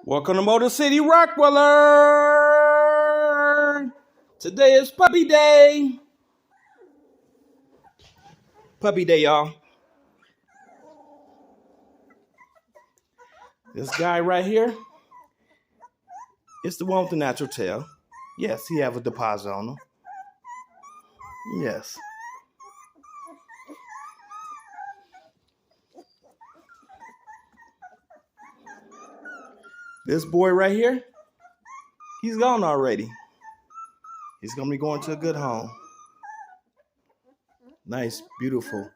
Welcome to Motor City Rottweiler. Today is Puppy Day. Puppy Day, y'all. This guy right here is the one with the natural tail. Yes, he have a deposit on him. Yes. This boy right here, he's gone already. He's going to be going to a good home. Nice, beautiful.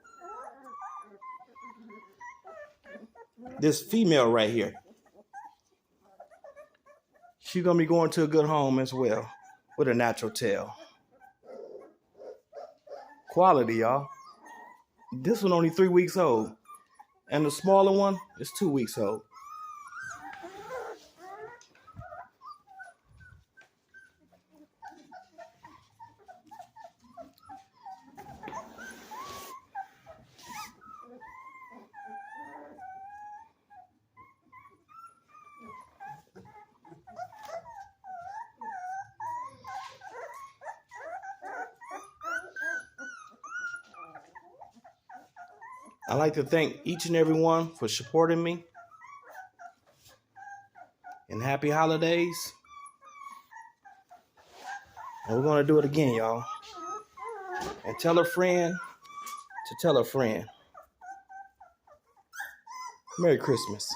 This female right here, she's going to be going to a good home as well with a natural tail. Quality, y'all. This one only 3 weeks old. And the smaller one is 2 weeks old. I'd like to thank each and every one for supporting me. And happy holidays. And we're going to do it again, y'all. And tell a friend to tell a friend. Merry Christmas.